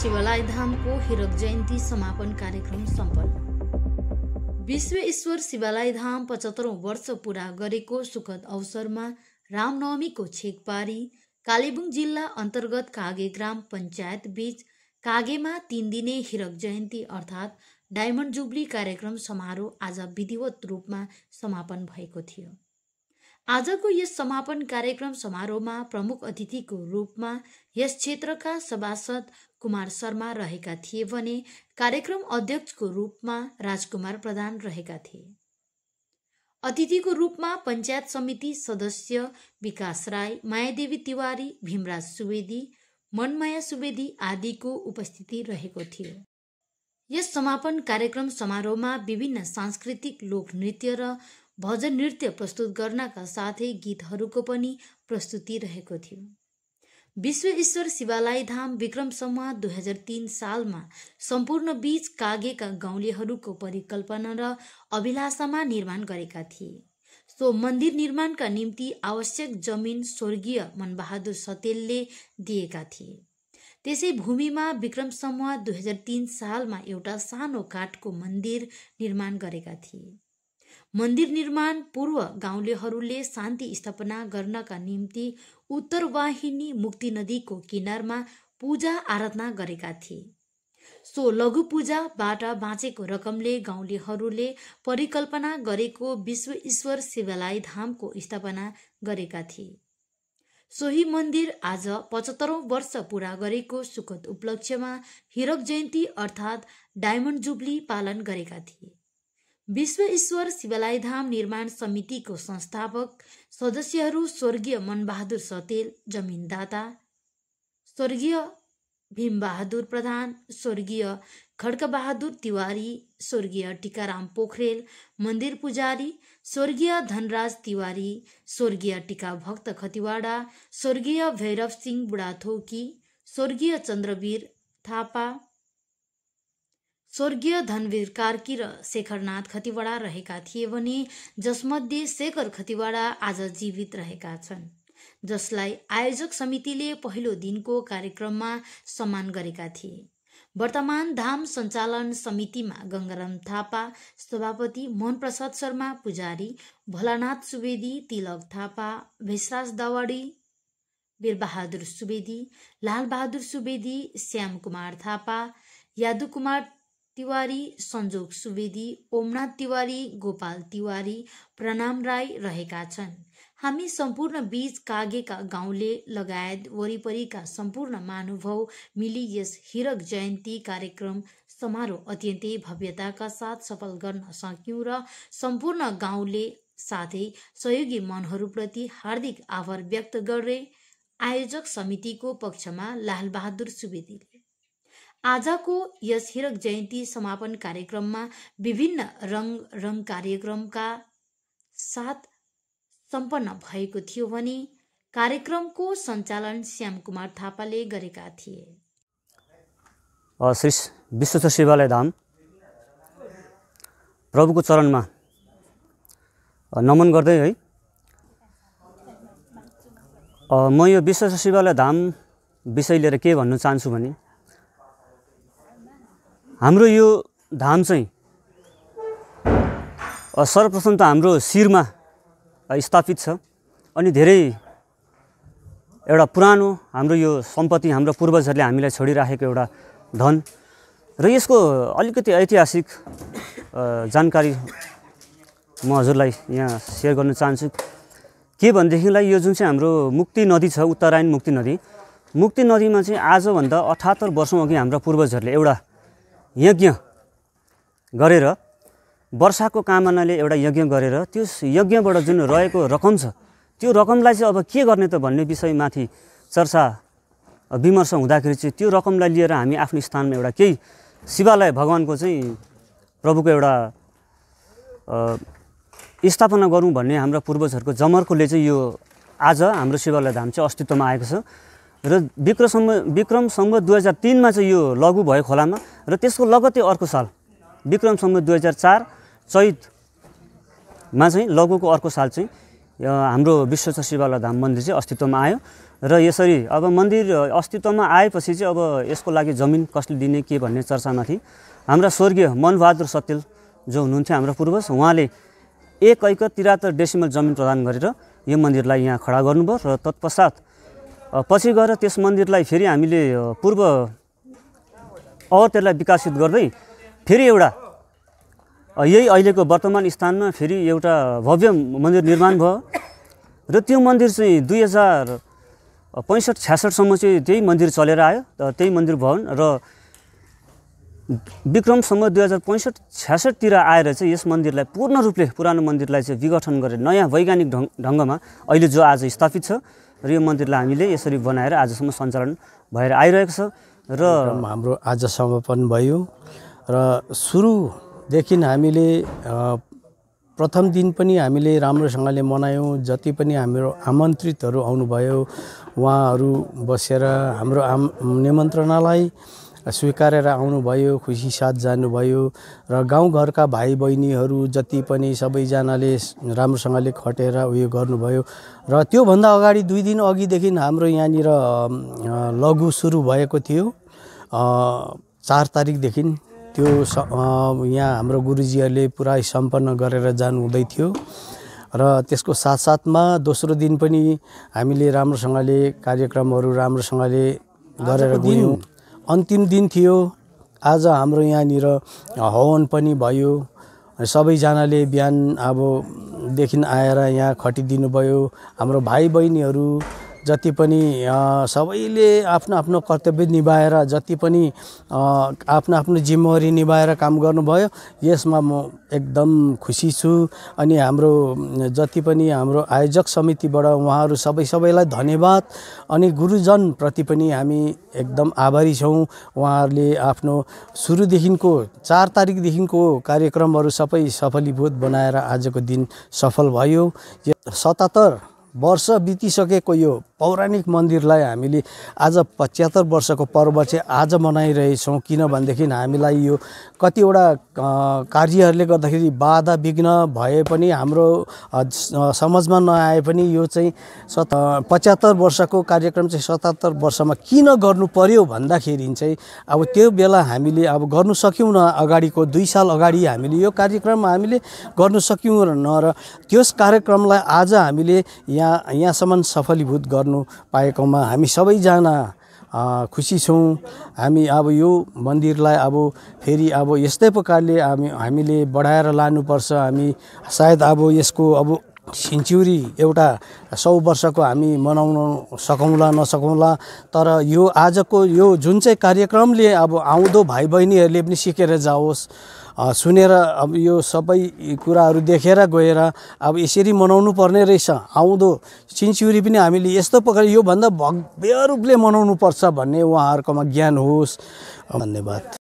शिवालय धामको हीरक जयन्ती समापन कार्यक्रम सम्पन्न। विश्व ईश्वर शिवालय धाम 75औं वर्ष पूरा गरेको सुखद अवसरमा रामनवमीको छेक पारी कालेबुङ जिल्ला अन्तर्गत कागे ग्राम पञ्चायत बीच कागेमा 3 दिने हीरक जयन्ती अर्थात् डायमन्ड जुब्ली कार्यक्रम समारोह आज विधिवत रूपमा समापन भएको थियो। आजको यस समापन कार्यक्रम समारोहमा प्रमुख अतिथिको रूपमा यस क्षेत्रका सभासद कुमार शर्मा रहेका थिए भने कार्यक्रम अध्यक्षको रूपमा राजकुमार प्रधान रहेका थिए। अतिथिको रूपमा पञ्चायत समिति सदस्य विकास राई, मायादेवी तिवारी, भीमराज सुवेदी, मनमाया सुवेदी आदिको उपस्थिति रहेको थियो। यस समापन कार्यक्रम समारोहमा विभिन्न सांस्कृतिक लोक नृत्य र भजन नृत्य प्रस्तुत गर्नका साथै गीतहरूको पनि प्रस्तुति रहेको थियो। विश्व ईश्वर शिवालय धाम विक्रम सम्वत 2003 सालमा सम्पूर्ण बीच कागेका गाउँलेहरूको परिकल्पना र अभिलाषामा निर्माण गरेका थिए। सो मन्दिर निर्माणका निम्ति आवश्यक जमिन स्वर्गीय मनबहादुर सतेलले दिएका थिए। त्यसै भूमिमा विक्रम सम्वत 2003 सालमा एउटा सानो काठको मन्दिर निर्माण गरेका थिए। मन्दिर निर्माण पूर्व गाउँलेहरूले शान्ति स्थापना गर्नका निम्ति उत्तरवाहिनी मुक्ति नदीको किनारमा पूजा आराधना गरेका थिए। सो लघु पूजाबाट बाँचेको रकमले गाउँलेहरूले परिकल्पना गरेको विश्व ईश्वर शिवालय धामको स्थापना गरेका थिए। सोही मन्दिर आज 75औं वर्ष पूरा गरेको सुखद उपलक्ष्यमा हीरक जयन्ती अर्थात् डायमन्ड जुब्ली पालन गरेका थिए। विश्व ईश्वर शिवालय धाम निर्माण समितिको संस्थापक सदस्यहरू स्वर्गीय मनबहादुर सतेल जमिनदाता, स्वर्गीय भीमबहादुर प्रधान, स्वर्गीय खड्कबहादुर तिवारी, स्वर्गीय टीकाराम पोखरेल, मन्दिर पुजारी स्वर्गीय धनराज तिवारी, स्वर्गीय टीका भक्त खतिवाडा, स्वर्गीय भैरव सिंह बुढाथोकी, स्वर्गीय चन्द्रवीर थापा, स्वर्गीय धनवीर कार्की र शेखरनाथ खतिवडा रहेका थिए भने जसमध्ये शेखर खतिवडा आज जीवित रहेका छन्, जसलाई आयोजक समितिले पहिलो दिनको कार्यक्रममा सम्मान गरेका थिए। वर्तमान धाम सञ्चालन समितिमा गंगाराम थापा सभापति, मोहन प्रसाद शर्मा पुजारी, भोलानाथ सुवेदी, तिलक थापा, भेषराज दावाडी, वीरबहादुर सुवेदी, लालबहादुर सुवेदी, श्याम कुमार थापा, यादु कुमार तिवारी, संजोग सुवेदी, ओमनाथ तिवारी, गोपाल तिवारी, प्रणाम राई रहेका छन्। हामी सम्पूर्ण बीच कागेका गाउँले लगायत वरिपरिका सम्पूर्ण महानुभाव मिली यस हीरक जयन्ती कार्यक्रम समारोह अत्यन्तै भव्यताका साथ सफल गर्न सक्यौं र सम्पूर्ण गाउँले साथै सहयोगी मनहरूप्रति हार्दिक आभार व्यक्त गर्दै आयोजक समितिको पक्षमा लालबहादुर सुवेदीले आजको यस हीरक जयन्ती समापन कार्यक्रममा विभिन्न रङ कार्यक्रमका साथ सम्पन्न भएको थियो भने कार्यक्रमको सञ्चालन श्याम कुमार थापाले गरेका थिए। श्री विश्वेश्वर शिवालय धाम प्रभुको चरणमा नमन गर्दै है म यो विश्वेश्वर शिवालय धाम विषय लिएर के भन्न चाहन्छु भने हाम्रो यो धाम चाहिँ सर्वप्रथम त हाम्रो शिरमा स्थापित छ अनि धेरै एउटा पुरानो हाम्रो यो सम्पत्ति हाम्रो पूर्वजहरूले हामीलाई छोडिराखेको एउटा धन र यसको अलिकति ऐतिहासिक जानकारी म हजुरलाई यहाँ सेयर गर्न चाहन्छु। के भनेदेखिलाई यो जुन चाहिँ हाम्रो मुक्ति नदी छ, उत्तरायण मुक्ति नदीमा चाहिँ आजभन्दा 78 वर्षौं अघि हाम्रा पूर्वजहरूले एउटा यज्ञ गरेर वर्षाको कामनाले एउटा यज्ञ गरेर त्यो यज्ञबाट जुन रहेको रकम छ त्यो रकमलाई चाहिँ अब के गर्ने त भन्ने विषयमाथि चर्चा विमर्श हुँदाखेरि चाहिँ त्यो रकमलाई लिएर हामी आफ्नो स्थानमा एउटा केही शिवालय भगवानको चाहिँ प्रभुको एउटा स्थापना गरौँ भन्ने हाम्रा पूर्वजहरूको जमर्कोले चाहिँ यो आज हाम्रो शिवालय धाम चाहिँ अस्तित्वमा आएको छ र विक्रम सम्वत 2003 मा चाहिँ यो लघु भयो खोलामा र त्यसको लगत्तै अर्को साल विक्रम सम्वत 2004 चैतमा चाहिँ लघुको अर्को साल चाहिँ हाम्रो विश्वेश्वर शिवालय धाम मन्दिर चाहिँ अस्तित्वमा आयो र यसरी अब मन्दिर अस्तित्वमा आएपछि चाहिँ अब यसको लागि जमिन कसले दिने के भन्ने चर्चामाथि हाम्रा स्वर्गीय मनबहादुर सत्येल जो हुनुहुन्थ्यो हाम्रो पूर्वज, उहाँले 1 एकड़ 73 डेसिमल जमिन प्रदान गरेर यो मन्दिरलाई यहाँ खडा गर्नुभयो र तत्पश्चात पछि गएर त्यस मन्दिरलाई फेरि हामीले पूर्व और त्यसलाई विकसित गर्दै फेरि एउटा यही अहिलेको वर्तमान स्थानमा फेरि एउटा भव्य मन्दिर निर्माण भयो र त्यो मन्दिर चाहिँ 2065-66 सम्म चाहिँ त्यही मन्दिर चलेर आयो। त्यही मन्दिर भवन र विक्रमसम्म 2065-66 तिर आएर चाहिँ यस मन्दिरलाई पूर्ण रूपले पुरानो मन्दिरलाई चाहिँ विघटन गरेर नयाँ वैज्ञानिक ढङ्गमा अहिले जो आज स्थापित छ र यो मन्दिरलाई हामीले यसरी बनाएर आजसम्म सञ्चालन भएर आइरहेको छ र हाम्रो आज समापन भयो र सुरुदेखि हामीले प्रथम दिन पनि हामीले राम्रोसँगले मनायौँ। जति पनि हाम्रो आमन्त्रितहरू आउनुभयो उहाँहरू बसेर हाम्रो निमन्त्रणालाई स्वीकारेर आउनुभयो, खुसी साथ जानुभयो र गाउँघरका भाइ बहिनीहरू जति पनि सबैजनाले राम्रोसँगले खटेर उयो गर्नुभयो। र त्योभन्दा अगाडि 2 दिन अघिदेखि हाम्रो यहाँनिर लघु सुरु भएको थियो। 4 तारिकदेखि त्यो यहाँ हाम्रो गुरुजीहरूले पुरा सम्पन्न गरेर जानुहुँदै थियो र त्यसको साथसाथमा दोस्रो दिन पनि हामीले राम्रोसँगले कार्यक्रमहरू राम्रोसँगले गरेर गयौँ। अन्तिम दिन थियो आज हाम्रो यहाँनिर हवन पनि भयो। सबैजनाले बिहान अबदेखि आएर यहाँ खटिदिनु भयो। हाम्रो भाइ बहिनीहरू जति पनि सबैले आफ्नो आफ्नो कर्तव्य निभाएर जति पनि आफ्नो आफ्नो जिम्मेवारी निभाएर काम गर्नुभयो। यसमा म एकदम खुसी छु। अनि हाम्रो जति पनि हाम्रो आयोजक समितिबाट उहाँहरू सबैलाई धन्यवाद। अनि गुरुजनप्रति पनि हामी एकदम आभारी छौँ। उहाँहरूले आफ्नो सुरुदेखिको 4 तारिकदेखिको कार्यक्रमहरू सबै सफलीभूत बनाएर आजको दिन सफल भयो। 77 वर्ष बितिसकेको यो पौराणिक मन्दिरलाई हामीले आज 75 वर्षको पर्व चाहिँ आज मनाइरहेछौँ। किनभनेदेखि हामीलाई यो कतिवटा कार्यहरूले गर्दाखेरि बाधा विघ्न भए पनि हाम्रो समाजमा नआए पनि यो चाहिँ 75 वर्षको कार्यक्रम चाहिँ 77 वर्षमा किन गर्नु पर्यो भन्दाखेरि चाहिँ अब त्यो बेला हामीले अब गर्नु सक्यौँ न। अगाडिको 2 साल अगाडि हामीले यो कार्यक्रम हामीले गर्नु सक्यौँ न र त्यस कार्यक्रमलाई आज हामीले यहाँसम्म सफलीभूत गर्नु पाएकोमा हामी सबैजना खुसी छौँ। हामी अब यो मन्दिरलाई अब फेरि अब यस्तै प्रकारले हामीले बढाएर लानुपर्छ। हामी सायद अब यसको अब सेन्चुरी एउटा 100 वर्षको हामी मनाउन सकौँला नसकौँला, तर यो आजको यो जुन चाहिँ कार्यक्रमले अब आउँदो भाइ बहिनीहरूले पनि सिकेर जाओस्, सुनेर अब यो सबै कुराहरू देखेर गएर अब यसरी मनाउनु पर्ने रहेछ। आउँदो सेन्चुरी पनि हामीले यस्तो प्रकारले योभन्दा भव्य रूपले मनाउनु पर्छ भन्ने उहाँहरूकोमा ज्ञान होस्। धन्यवाद।